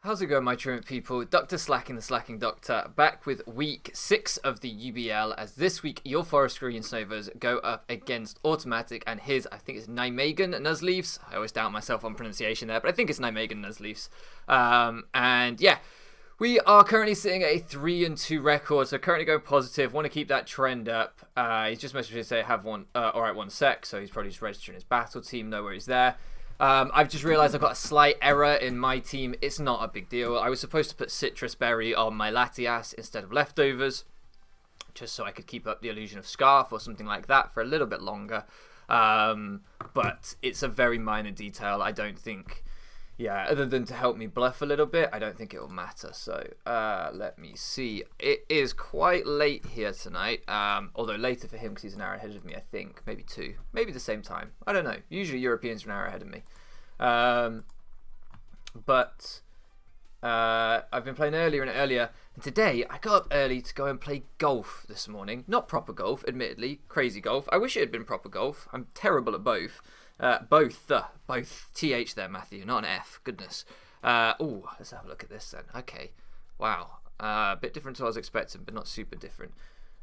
How's it going, my truant people? Dr. Slacking, the Slacking Doctor, back with week 6 of the UBL, as this week your Forest Green Snovers go up against AutoMatthic and his, I think it's Nijmegan Nuzleafs. I always doubt myself on pronunciation there, but I think it's Nijmegan Nuzleafs. And yeah, we are currently sitting at a 3-2 record, so currently going positive. Want to keep that trend up. He's just messaged me to say have one, alright, 1 sec, so he's probably just registering his battle team, know where he's there. I've just realised I've got a slight error in my team. It's not a big deal. I was supposed to put Citrus Berry on my Latias instead of Leftovers, just so I could keep up the illusion of Scarf or something like that for a little bit longer. But it's a very minor detail. I don't think, yeah, other than to help me bluff a little bit, I don't think it will matter. So let me see. It is quite late here tonight, although later for him because he's an hour ahead of me, I think. Maybe 2. Maybe the same time. I don't know. Usually Europeans are an hour ahead of me. But I've been playing earlier and earlier, and today I got up early to go and play golf this morning. Not proper golf, admittedly, crazy golf. I wish it had been proper golf. I'm terrible at both. Both TH there, Matthew, not an F. Goodness. Oh, let's have a look at this then. Okay, wow, a bit different to what I was expecting, but not super different.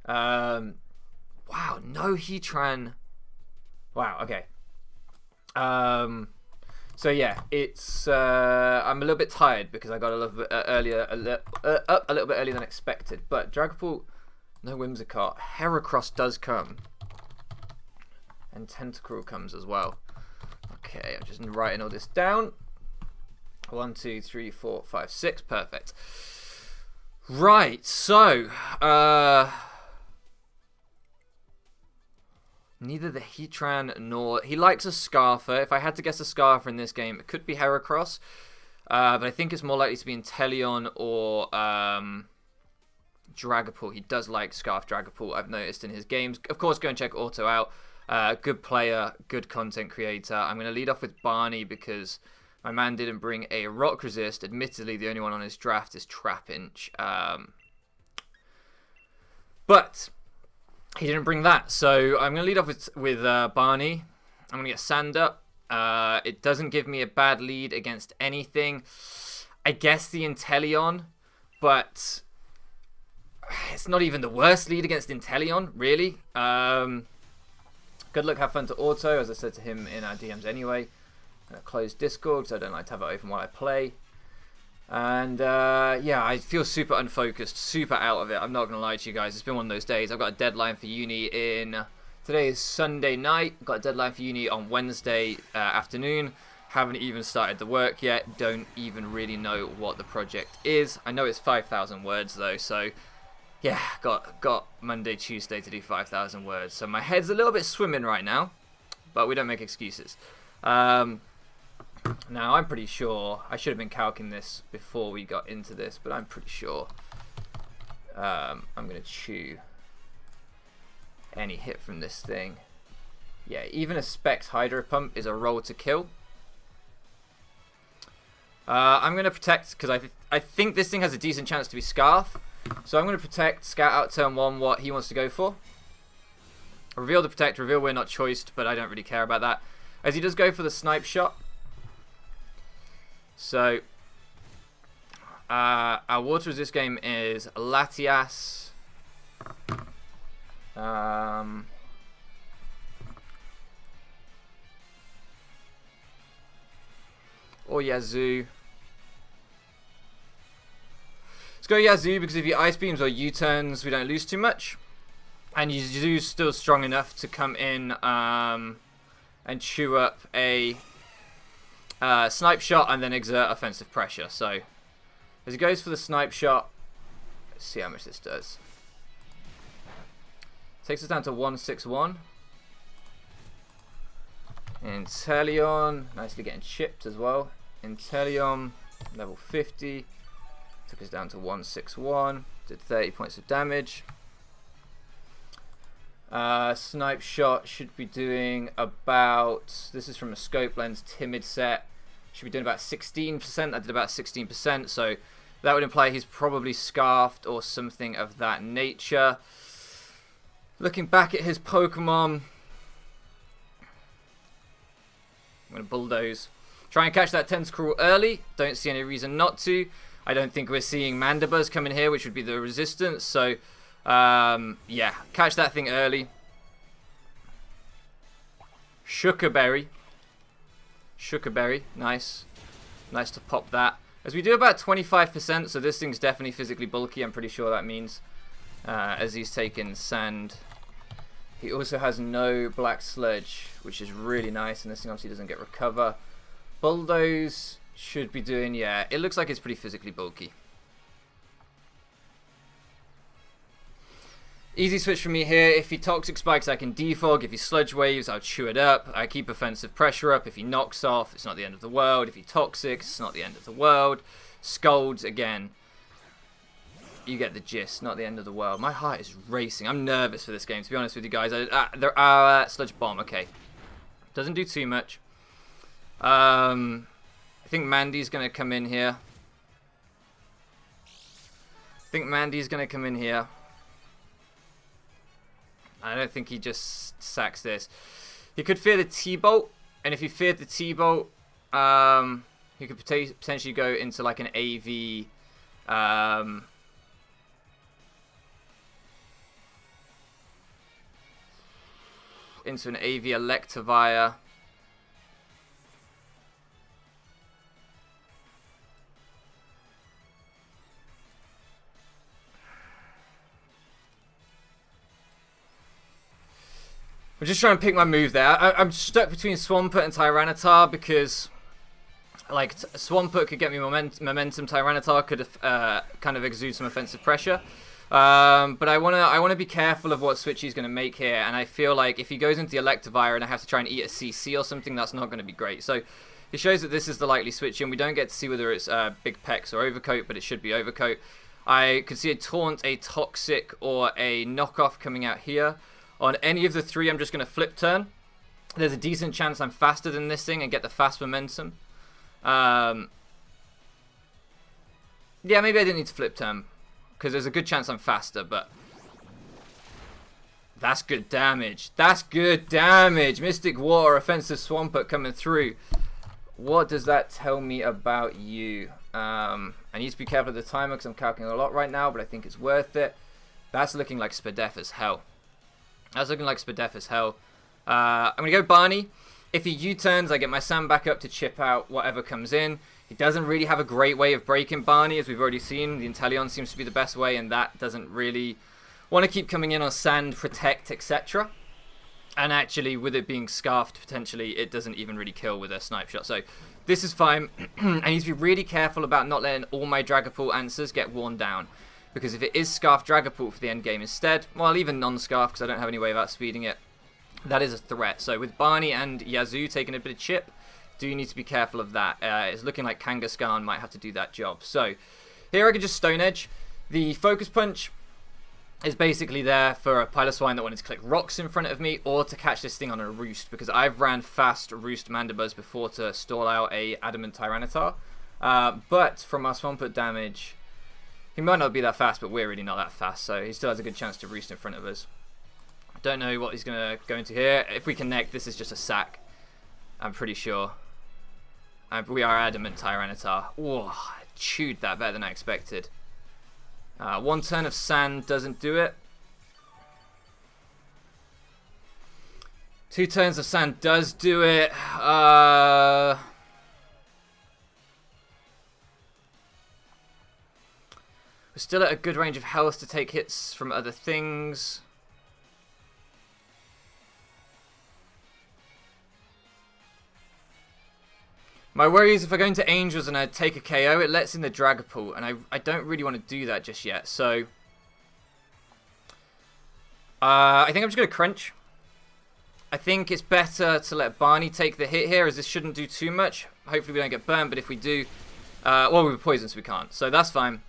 Wow, no Heatran. Wow, okay. So yeah, it's I'm a little bit tired because I got a little bit up a little bit earlier than expected. But Dragapult, no Whimsicott. Heracross does come, and Tentacruel comes as well. Okay, I'm just writing all this down. 1, 2, 3, 4, 5, 6. Perfect. Right, so neither the Heatran nor... He likes a Scarfer. If I had to guess a Scarfer in this game, it could be Heracross. But I think it's more likely to be Inteleon or Dragapult. He does like Scarf Dragapult, I've noticed in his games. Of course, go and check Auto out. Good player, good content creator. I'm going to lead off with Barney because my man didn't bring a Rock Resist. Admittedly, the only one on his draft is Trapinch. But... he didn't bring that, so I'm going to lead off with Barney. I'm going to get Sand up. It doesn't give me a bad lead against anything. I guess the Inteleon, but it's not even the worst lead against Inteleon, really. Good luck, have fun to Auto, as I said to him in our DMs anyway. I'm going to close Discord because I don't like to have it open while I play. And yeah, I feel super unfocused, super out of it. I'm not going to lie to you guys. It's been one of those days. I've got a deadline for uni in... Today is Sunday night. I've got a deadline for uni on Wednesday afternoon. Haven't even started the work yet. Don't even really know what the project is. I know it's 5,000 words though, so... yeah, got Monday, Tuesday to do 5,000 words. So my head's a little bit swimming right now. But we don't make excuses. Now, I'm pretty sure, I should have been calcing this before we got into this, but I'm pretty sure I'm going to chew any hit from this thing. Yeah, even a Specs Hydro Pump is a roll to kill. I'm going to protect, because I think this thing has a decent chance to be Scarf. So I'm going to protect, scout out turn 1 what he wants to go for. Reveal the protect, reveal we're not choiced, but I don't really care about that. As he does go for the Snipe Shot. So, our water resist game is Latias, or Yazoo. Let's go Yazoo because if he Ice Beams or U-turns, we don't lose too much. And Yazoo's still strong enough to come in and chew up a... Snipe Shot and then exert offensive pressure. So, as he goes for the Snipe Shot, let's see how much this does. Takes us down to 161. Inteleon, nicely getting chipped as well. Inteleon, level 50. Took us down to 161. Did 30 points of damage. Snipe Shot should be doing about, this is from a Scope Lens Timid set, should be doing about 16%. I did about 16%, so that would imply he's probably Scarfed or something of that nature. Looking back at his Pokemon, I'm going to Bulldoze. Try and catch that Tentacruel early. Don't see any reason not to. I don't think we're seeing Mandibuzz come in here, which would be the resistance. So, yeah, catch that thing early. Sugarberry. Sugarberry, nice. Nice to pop that. As we do about 25%, so this thing's definitely physically bulky, I'm pretty sure that means. As he's taken Sand. He also has no Black Sludge, which is really nice, and this thing obviously doesn't get Recover. Bulldoze should be doing, yeah, it looks like it's pretty physically bulky. Easy switch for me here. If he Toxic Spikes, I can defog. If he Sludge Waves, I'll chew it up. I keep Offensive Pressure up. If he knocks off, it's not the end of the world. If he Toxics, it's not the end of the world. Scalds, again. You get the gist, not the end of the world. My heart is racing. I'm nervous for this game, to be honest with you guys. There are Sludge Bomb, okay. Doesn't do too much. I think Mandy's going to come in here. I don't think he just sacks this. He could fear the T-Bolt, and if he feared the T-Bolt, he could potentially go into like an AV, into an AV Electivire. I'm just trying to pick my move there. I'm stuck between Swampert and Tyranitar because, like, Swampert could get me momentum. Tyranitar could kind of exude some offensive pressure. But I wanna be careful of what switch he's gonna make here, and I feel like if he goes into the Electivire and I have to try and eat a CC or something, that's not gonna be great. So it shows that this is the likely switch, and we don't get to see whether it's Big Pex or Overcoat, but it should be Overcoat. I could see a Taunt, a Toxic, or a Knockoff coming out here. On any of the three, I'm just going to Flip Turn. There's a decent chance I'm faster than this thing and get the fast momentum. Yeah, maybe I didn't need to Flip Turn, because there's a good chance I'm faster, but that's good damage. That's good damage. Mystic Water, Offensive Swampert coming through. What does that tell me about you? I need to be careful of the timer because I'm calculating a lot right now, but I think it's worth it. That's looking like Spadef as hell. I'm going to go Barney. If he U-turns, I get my Sand back up to chip out whatever comes in. He doesn't really have a great way of breaking Barney, as we've already seen. The Inteleon seems to be the best way, and that doesn't really want to keep coming in on Sand, Protect, etc. And actually, with it being Scarfed, potentially, it doesn't even really kill with a Snipe Shot. So this is fine. I need to be really careful about not letting all my Dragapult answers get worn down. Because if it is Scarf Dragapult for the end game instead, well, even non-Scarf, because I don't have any way of outspeeding it, that is a threat. So with Barney and Yazoo taking a bit of chip, do you need to be careful of that? It's looking like Kangaskhan might have to do that job. So here I can just Stone Edge. The Focus Punch is basically there for a Piloswine that wanted to click rocks in front of me, or to catch this thing on a Roost, because I've ran fast Roost Mandibuzz before to stall out a Adamant Tyranitar. But from our Swampert damage, he might not be that fast, but we're really not that fast, so he still has a good chance to Roost in front of us. I don't know what he's going to go into here. If we connect, this is just a sack, I'm pretty sure. We are Adamant Tyranitar. Whoa, I chewed that better than I expected. One turn of Sand doesn't do it. 2 turns of Sand does do it. We're still at a good range of health to take hits from other things. My worry is if I go into Angels and I take a KO, it lets in the Dragapult, and I don't really want to do that just yet. So I think I'm just going to Crunch. I think it's better to let Barney take the hit here, as this shouldn't do too much. Hopefully we don't get burned, but if we do, well, we're poisoned, so we can't. So that's fine.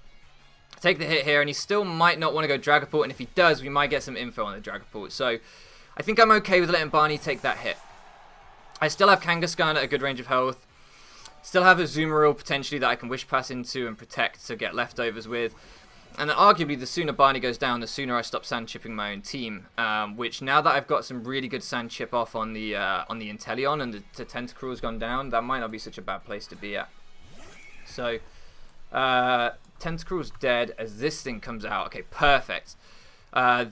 Take the hit here, and he still might not want to go Dragapult, and if he does, we might get some info on the Dragapult. So I think I'm okay with letting Barney take that hit. I still have Kangaskhan at a good range of health. Still have a Azumarill potentially that I can Wish Pass into and Protect to get leftovers with. And arguably, the sooner Barney goes down, the sooner I stop sand chipping my own team. Which, now that I've got some really good sand chip off on the Inteleon and the Tentacruel's gone down, that might not be such a bad place to be at. So, Tentacruel's dead as this thing comes out. Okay, perfect.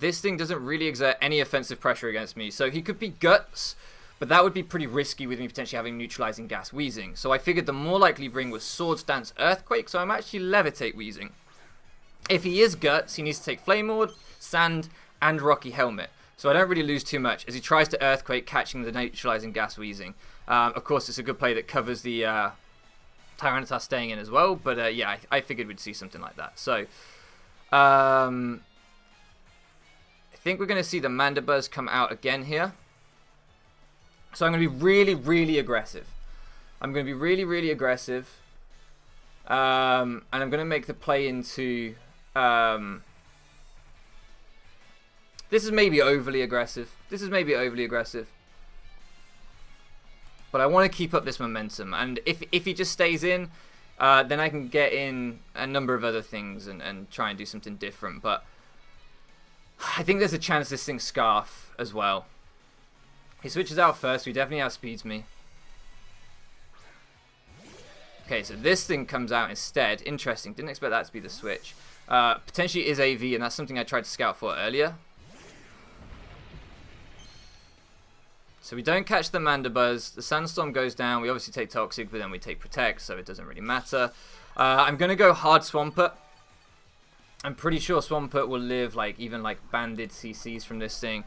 This thing doesn't really exert any offensive pressure against me. So he could be Guts, but that would be pretty risky with me potentially having neutralizing gas Wheezing. So I figured the more likely bring was Swords Dance Earthquake, so I'm actually Levitate Wheezing. If he is Guts, he needs to take Flame Orb, Sand, and Rocky Helmet. So I don't really lose too much as he tries to Earthquake, catching the neutralizing gas Wheezing. Of course, it's a good play that covers the Tyranitar staying in as well, but yeah, I figured we'd see something like that. So, I think we're going to see the Mandibuzz come out again here. So I'm going to be really, really aggressive. I'm going to be really, really aggressive. And I'm going to make the play into... this is maybe overly aggressive. But I want to keep up this momentum. And if he just stays in, then I can get in a number of other things and try and do something different. But I think there's a chance this thing's Scarf as well. He switches out first, so he definitely outspeeds me. Okay, so this thing comes out instead. Interesting, didn't expect that to be the switch. Potentially is AV, and that's something I tried to scout for earlier. So we don't catch the Mandibuzz. The Sandstorm goes down. We obviously take Toxic, but then we take Protect, so it doesn't really matter. I'm going to go hard Swampert. I'm pretty sure Swampert will live even banded CCs from this thing.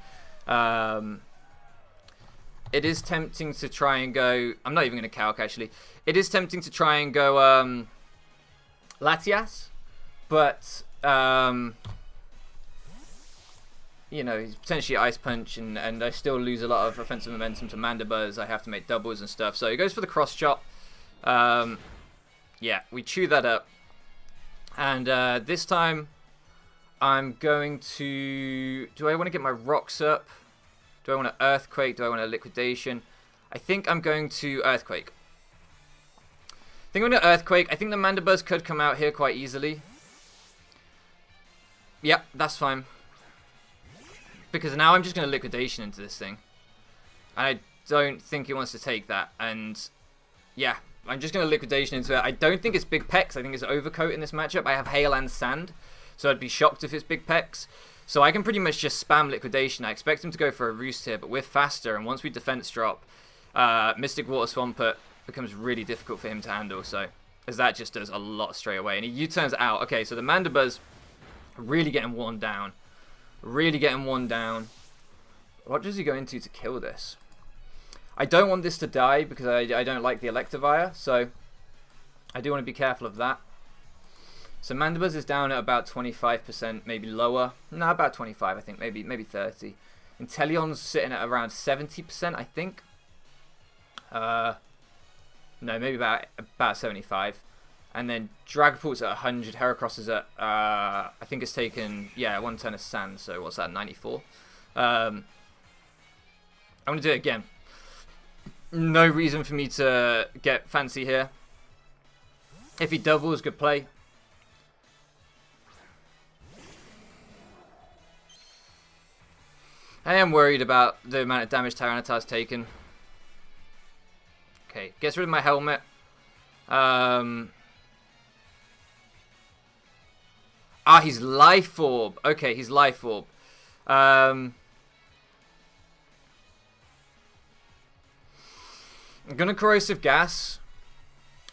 It is tempting to try and go... I'm not even going to Calc, actually. It is tempting to try and go Latias, but... you know, he's potentially Ice Punch, and I still lose a lot of offensive momentum to Mandibuzz. I have to make doubles and stuff. So he goes for the Cross Chop. Yeah, we chew that up. And this time, I'm going to... Do I want to get my Rocks up? Do I want to Earthquake? Do I want a Liquidation? I think I'm going to Earthquake. I think I'm going to Earthquake. I think the Mandibuzz could come out here quite easily. Yep, that's fine. Because now I'm just going to Liquidation into this thing. And I don't think he wants to take that. And yeah, I'm just going to Liquidation into it. I don't think it's Big Pecs. I think it's Overcoat in this matchup. I have Hail and Sand. So I'd be shocked if it's Big Pecs. So I can pretty much just spam Liquidation. I expect him to go for a Roost here, but we're faster. And once we Defense drop, Mystic Water Swampert becomes really difficult for him to handle. So, as that just does a lot straight away. And he U-turns out. Okay, so the Mandibuzz really getting worn down. Really getting worn down. What does he go into to kill this? I don't want this to die because I don't like the Electivire. So, I do want to be careful of that. So Mandibuzz is down at about 25%, maybe lower. No, about 25, I think, maybe 30. Inteleon's sitting at around 70%, I think. No, maybe about 75. And then Dragapult's at 100. Heracross is at, I think it's taken, yeah, 1 turn of Sand. So what's that, 94? I'm going to do it again. No reason for me to get fancy here. If he doubles, good play. I am worried about the amount of damage Tyranitar's taken. Okay, gets rid of my helmet. He's Life Orb. Okay, he's Life Orb. I'm gonna Corrosive Gas.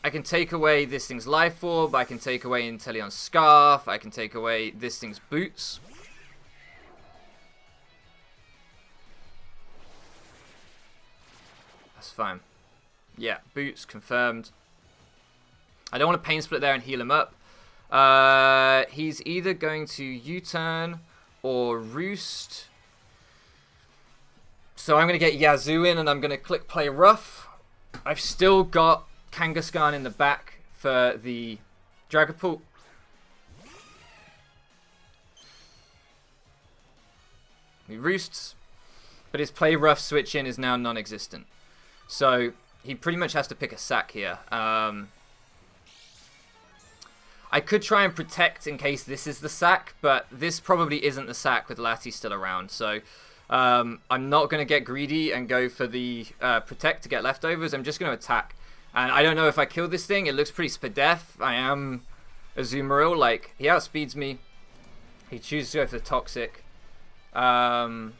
I can take away this thing's Life Orb. I can take away Inteleon's Scarf. I can take away this thing's Boots. That's fine. Yeah, Boots confirmed. I don't want to Pain Split there and heal him up. He's either going to U-turn or Roost. So I'm going to get Yazoo in and I'm going to click Play Rough. I've still got Kangaskhan in the back for the Dragapult. He Roosts, but his Play Rough switch in is now non-existent. So he pretty much has to pick a sack here. I could try and protect in case this is the sack, but this probably isn't the sack with Lati still around. So I'm not going to get greedy and go for the protect to get leftovers. I'm just going to attack. And I don't know if I kill this thing. It looks pretty spadef. I am Azumarill. Like, he outspeeds me. He chooses to go for the toxic. I'm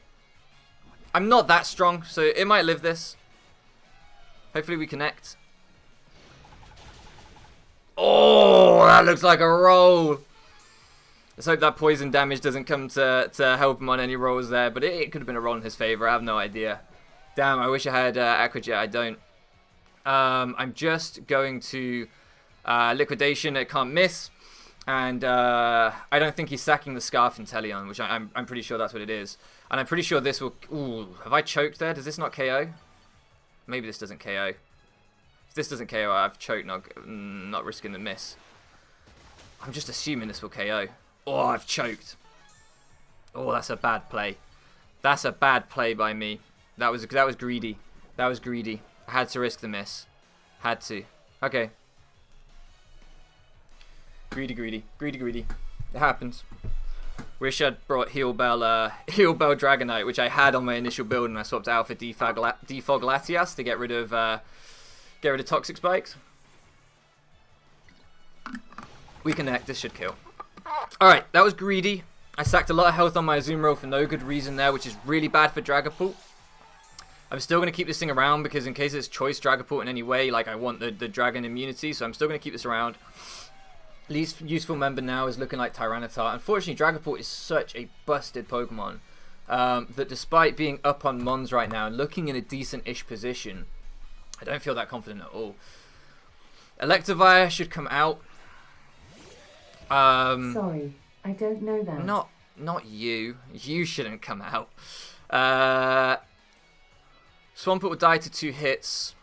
not that strong, so it might live this. Hopefully we connect. Oh, that looks like a roll. Let's hope that poison damage doesn't come to help him on any rolls there, but it could have been a roll in his favor. I have no idea. Damn, I wish I had Aqua Jet. I don't. I'm just going to Liquidation. It can't miss. And I don't think he's sacking the Scarf Inteleon, which I'm pretty sure that's what it is. And I'm pretty sure this will... Ooh, have I choked there? Does this not KO? Maybe this doesn't KO. If this doesn't KO, I've choked, not risking the miss. I'm just assuming this will KO. Oh, I've choked. Oh, that's a bad play. That's a bad play by me. That was greedy. That was greedy. I had to risk the miss. Had to. Okay. Greedy. It happens. Wish I'd brought Heal Bell Dragonite, which I had on my initial build, and I swapped out for Defog Latias to get rid of Toxic Spikes. We connect. This should kill. All right, that was greedy. I sacked a lot of health on my Azumarill for no good reason there, which is really bad for Dragapult. I'm still going to keep this thing around because in case it's choice Dragapult in any way, like I want the dragon immunity, so I'm still going to keep this around. Least useful member now is looking like Tyranitar. Unfortunately, Dragapult is such a busted Pokemon that despite being up on Mons right now and looking in a decent-ish position, I don't feel that confident at all. Electivire should come out. Sorry, I don't know that. Not you. You shouldn't come out. Swampert will die to 2 hits.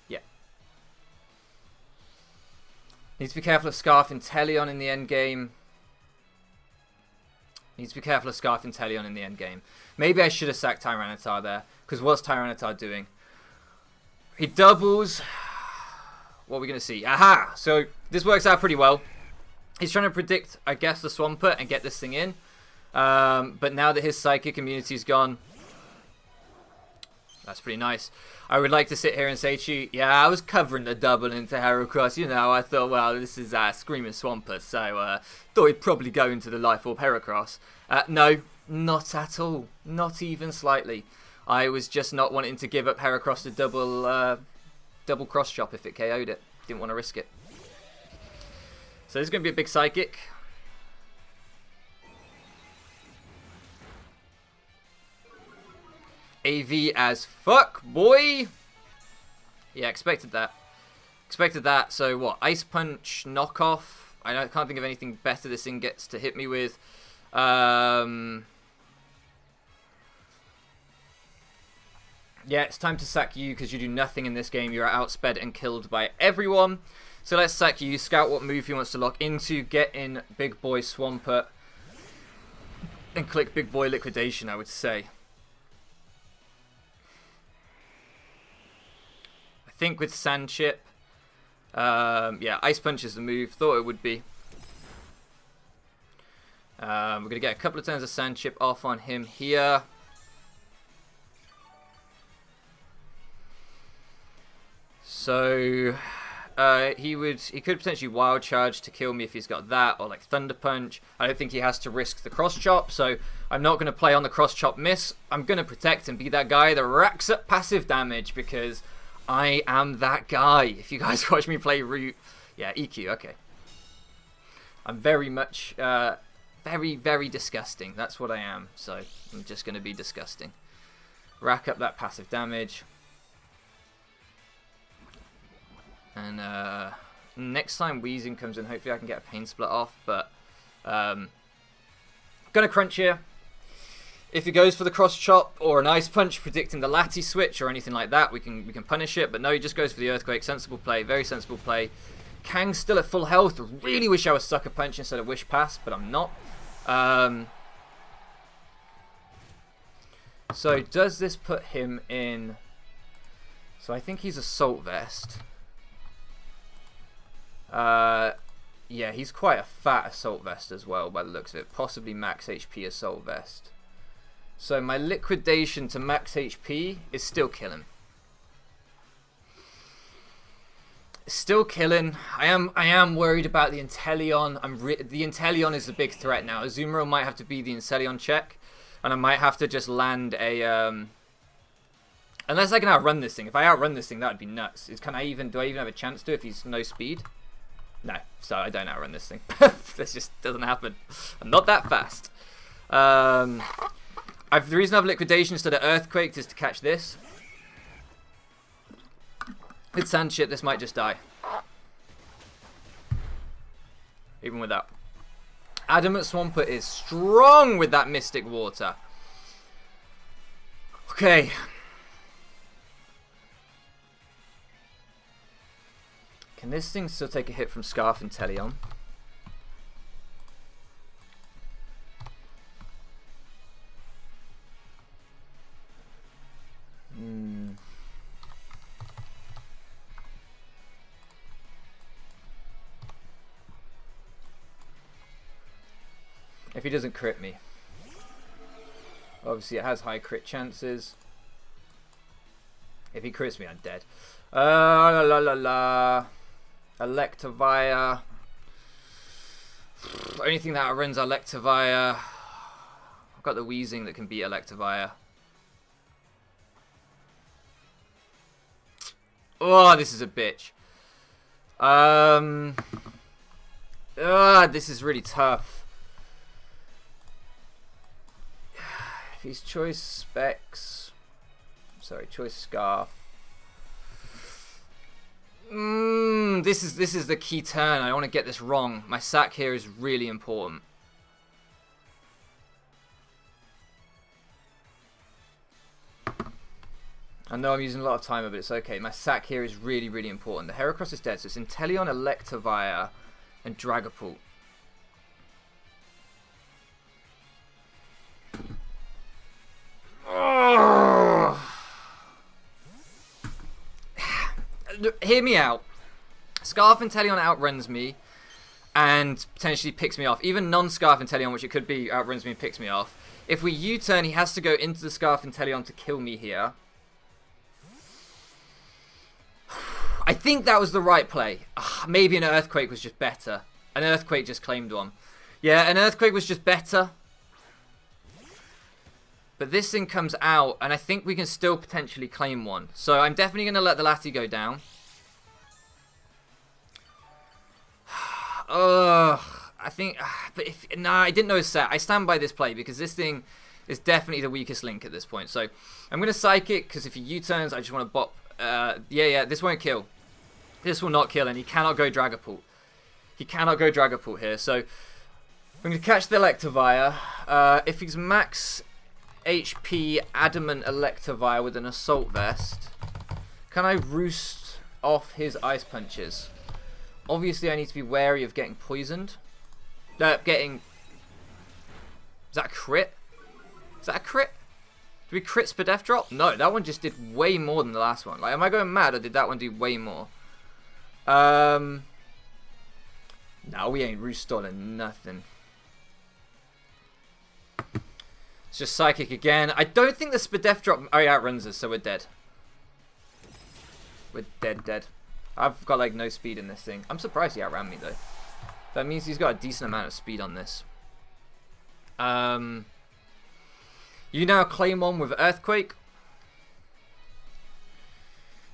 Yeah. Needs to be careful of Scarf Inteleon in the end game. Maybe I should have sacked Tyranitar there. Because what's Tyranitar doing? He doubles. What are we going to see? Aha! So this works out pretty well. He's trying to predict, I guess, the Swampert and get this thing in. But now that his Psychic immunity is gone, that's pretty nice. I would like to sit here and say to you, yeah, I was covering the double into Heracross. You know, I thought, well, this is Screaming Swampert, so thought he'd probably go into the Life Orb Heracross. No, not at all. Not even slightly. I was just not wanting to give up Heracross to double cross chop if it KO'd it. Didn't want to risk it. So this is going to be a big Psychic. AV as fuck, boy. Yeah, expected that. So what? Ice Punch, knockoff. I can't think of anything better this thing gets to hit me with. Yeah, it's time to sack you because you do nothing in this game. You're outsped and killed by everyone. So let's sack you. Scout what move he wants to lock into. Get in Big Boy Swampert. And click Big Boy Liquidation, I would say. I think with Sand Chip. Yeah, Ice Punch is the move. Thought it would be. We're going to get a couple of turns of Sand Chip off on him here. So he could potentially Wild Charge to kill me if he's got that, or like Thunder Punch. I don't think he has to risk the Cross Chop, so I'm not going to play on the Cross Chop miss. I'm going to protect and be that guy that racks up passive damage because I am that guy. If you guys watch me play Root, yeah, EQ, okay. I'm very much, very disgusting. That's what I am, so I'm just going to be disgusting. Rack up that passive damage. And next time Weezing comes in, hopefully I can get a Pain Split off. But gonna crunch here. If he goes for the Cross Chop or an Ice Punch, predicting the Lati switch or anything like that, we can punish it. But no, he just goes for the Earthquake. Sensible play, very sensible play. Kang's still at full health. Really wish I was Sucker Punch instead of Wish Pass, but I'm not. So does this put him in? So I think he's Assault Vest. Yeah, he's quite a fat Assault Vest as well, by the looks of it. Possibly max HP Assault Vest. So my liquidation to max HP is still killing. Still killing. I am worried about the Inteleon. The Inteleon is the big threat now. Azumarill might have to be the Inteleon check, and I might have to just land a unless I can outrun this thing. If I outrun this thing, that would be nuts. Do I even have a chance to if he's no speed? No, so I don't outrun this thing. This just doesn't happen. I'm not that fast. The reason I have liquidation instead of earthquake is to catch this. With sand shit, this might just die. Even with that. Adamant Swampert is strong with that Mystic Water. Okay. Can this thing still take a hit from Scarf and Inteleon? If he doesn't crit me. Obviously it has high crit chances. If he crits me, I'm dead. Electivire. Only thing that outruns Electivire. I've got the Weezing that can beat Electivire. Oh, this is a bitch. This is really tough. If he's choice Specs, sorry, choice Scarf. This is the key turn. I don't want to get this wrong. My sack here is really important. I know I'm using a lot of timer, but it's okay. My sack here is really, really important. The Heracross is dead, so it's Inteleon, Electivire, and Dragapult. Hear me out. Scarf Inteleon outruns me and potentially picks me off. Even non-Scarf Inteleon, which it could be, outruns me and picks me off. If we U-turn, he has to go into the Scarf Inteleon to kill me here. I think that was the right play. Maybe an Earthquake was just better. An Earthquake just claimed one. Yeah, an Earthquake was just better. But this thing comes out, and I think we can still potentially claim one. So I'm definitely going to let the Lati go down. I think... But if... Nah, I didn't know his set. I stand by this play, because this thing is definitely the weakest link at this point. So I'm going to Psychic, because if he U-turns, I just want to bop... yeah, this won't kill. This will not kill, and he cannot go Dragapult. He cannot go Dragapult here. So I'm going to catch the Electivire. If he's max HP Adamant Electivire with an Assault Vest, can I roost off his Ice Punches? Obviously, I need to be wary of getting poisoned. Is that a crit? Is that a crit? Did we crit Spadef drop? No, that one just did way more than the last one. Like, am I going mad, or did that one do way more? No, we ain't roost on nothing. It's just Psychic again. I don't think the Spadef drop outruns us, so we're dead. We're dead. I've got, like, no speed in this thing. I'm surprised he outran me, though. That means he's got a decent amount of speed on this. You now claim one with Earthquake.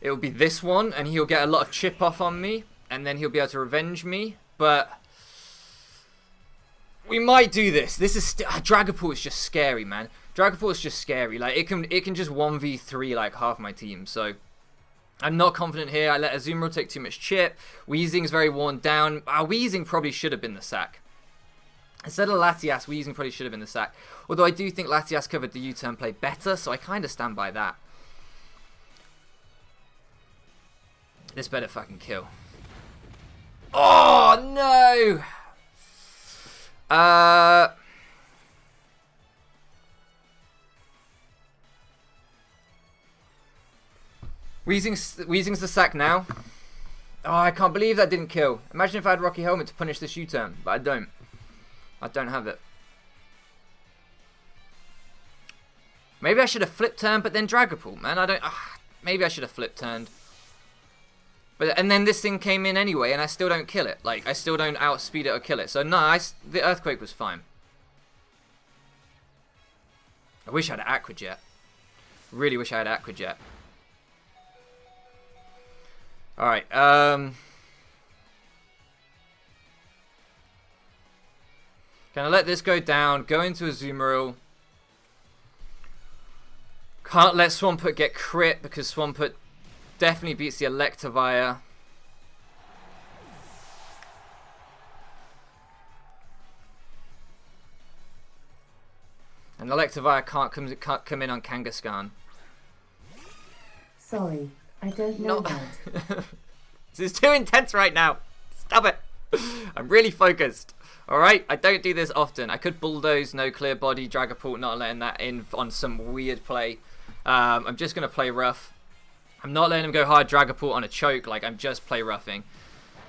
It will be this one, and he'll get a lot of chip off on me, and then he'll be able to revenge me, but... We might do this. This is Dragapult is just scary, man. Dragapult is just scary. Like, it can just 1v3 like half my team. So I'm not confident here. I let Azumarill take too much chip. Weezing's very worn down. Weezing probably should have been the sack. Instead of Latias, Weezing probably should have been the sack. Although I do think Latias covered the U-turn play better, so I kind of stand by that. This better fucking kill. Oh no! Weezing's the sack now. Oh, I can't believe that didn't kill. Imagine if I had Rocky Helmet to punish this U-turn, but I don't. I don't have it. Maybe I should have flip turned, but then Dragapult, man. I don't. Maybe I should have flip turned. And then this thing came in anyway, and I still don't kill it. Like, I still don't outspeed it or kill it. So no, the Earthquake was fine. I wish I had Aqua Jet. Really wish I had Aqua Jet. Alright, Gonna let this go down, go into Azumarill. Can't let Swampert get crit because Swampert definitely beats the Electivire. And Electivire can't come in on Kangaskhan. Sorry, I don't know that. This is too intense right now. Stop it. I'm really focused. Alright, I don't do this often. I could Bulldoze, no clear body, Dragapult, not letting that in on some weird play. I'm just going to play rough. I'm not letting him go hard Dragapult on a choke. Like, I'm just play roughing.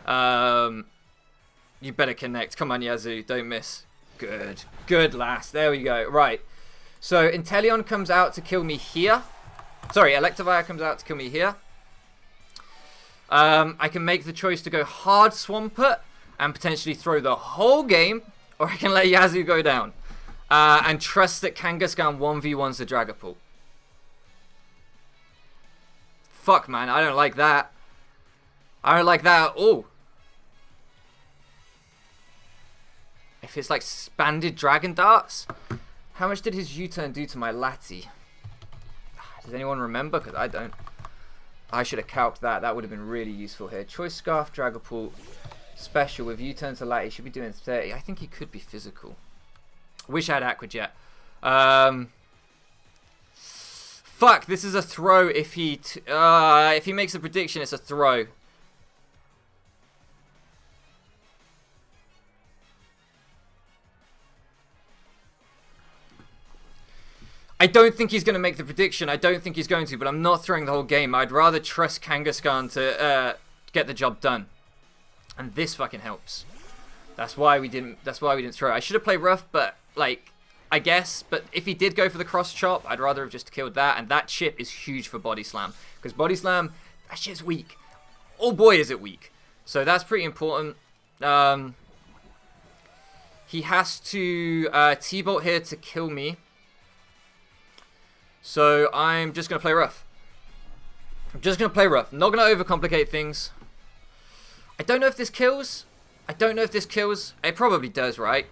You better connect. Come on, Yazoo. Don't miss. Good. Good last. There we go. Right. So, Inteleon comes out to kill me here. Sorry, Electivire comes out to kill me here. I can make the choice to go hard Swampert and potentially throw the whole game, or I can let Yazoo go down and trust that Kangaskhan 1v1s the Dragapult. Fuck, man, I don't like that. I don't like that at all. If it's like expanded Dragon Darts, how much did his U-turn do to my Lati? Does anyone remember? Because I don't. I should have calced that. That would have been really useful here. Choice Scarf, Dragapult, special with U-turn to Lati. Should be doing 30. I think he could be physical. Wish I had Aqua Jet. Fuck, this is a throw. If he makes a prediction, it's a throw. I don't think he's going to make the prediction. I don't think he's going to, but I'm not throwing the whole game. I'd rather trust Kangaskhan to get the job done. And this fucking helps. That's why we didn't throw. I should have played rough, but like, I guess. But if he did go for the cross chop, I'd rather have just killed that. And that chip is huge for Body Slam, because Body Slam, that shit's weak. Oh boy, is it weak. So that's pretty important. He has to T-Bolt here to kill me. So I'm just going to play rough. I'm just going to play rough. Not going to overcomplicate things. I don't know if this kills. I don't know if this kills. It probably does, right?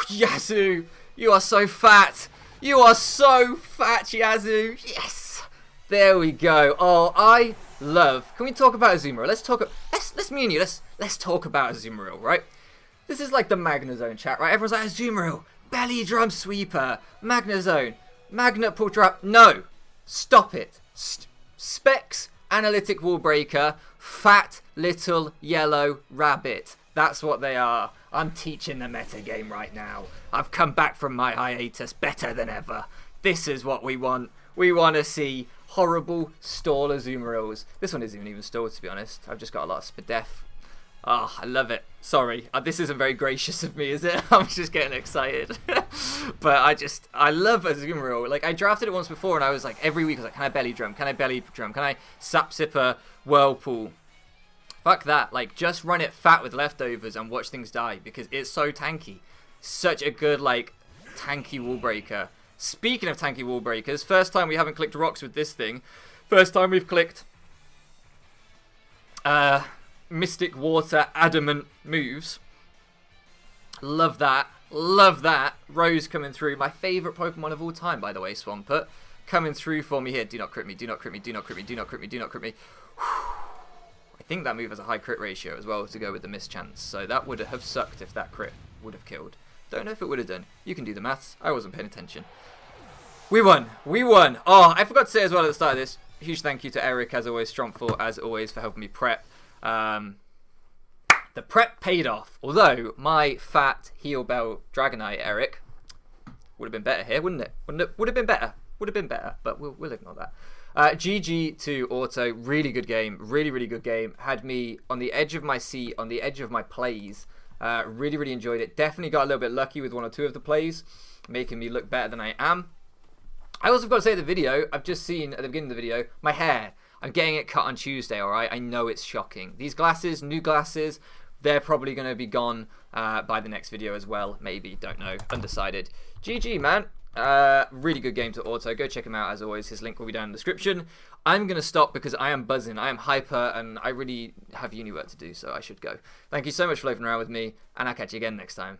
Yazoo, you are so fat. You are so fat, Yazoo. Yes. There we go. Oh, I love. Can we talk about Azumarill? Let's me and you. Let's talk about Azumarill, right? This is like the Magnezone chat, right? Everyone's like Azumarill, belly drum sweeper, Magnezone. Magnet pull trap. No. Stop it. Specs, analytic wall breaker, fat little yellow rabbit. That's what they are. I'm teaching the meta game right now. I've come back from my hiatus better than ever. This is what we want. We want to see horrible stall Azumarills. This one isn't even stalled, to be honest. I've just got a lot of Spadef. Oh, I love it. Sorry, this isn't very gracious of me, is it? I'm just getting excited. But I love Azumarill. Like, I drafted it once before, and I was like, every week, I was like, can I belly drum? Can I belly drum? Can I sap sipper Whirlpool? Fuck that. Like, just run it fat with leftovers and watch things die, because it's so tanky. Such a good, like, tanky wall breaker. Speaking of tanky wall breakers, first time we haven't clicked rocks with this thing. First time we've clicked Mystic Water Adamant moves. Love that. Love that. Rose coming through. My favourite Pokemon of all time, by the way, Swampert. Coming through for me here. Do not crit me. Do not crit me. Do not crit me. Do not crit me. Do not crit me. I think that move has a high crit ratio as well to go with the mischance. So that would have sucked if that crit would have killed. Don't know if it would have done. You can do the maths. I wasn't paying attention. We won. We won. Oh, I forgot to say as well at the start of this. Huge thank you to Eric, as always. Strongful, as always, for helping me prep. The prep paid off. Although my fat heel bell Dragonite Eric would have been better here, wouldn't it? Would have been better. Would have been better, but we'll ignore that. GG to Auto. Really good game. Really, really good game. Had me on the edge of my seat, on the edge of my plays. Really, really enjoyed it. Definitely got a little bit lucky with 1 or 2 of the plays, making me look better than I am. I also got to say the video, I've just seen at the beginning of the video, my hair. I'm getting it cut on Tuesday, alright? I know it's shocking. These glasses, new glasses, they're probably going to be gone by the next video as well. Maybe, don't know. Undecided. GG, man. Really good game to Auto. Go check him out as always. His link will be down in the description. I'm going to stop because I am buzzing. I am hyper and I really have uni work to do, so I should go. Thank you so much for loafing around with me, and I'll catch you again next time.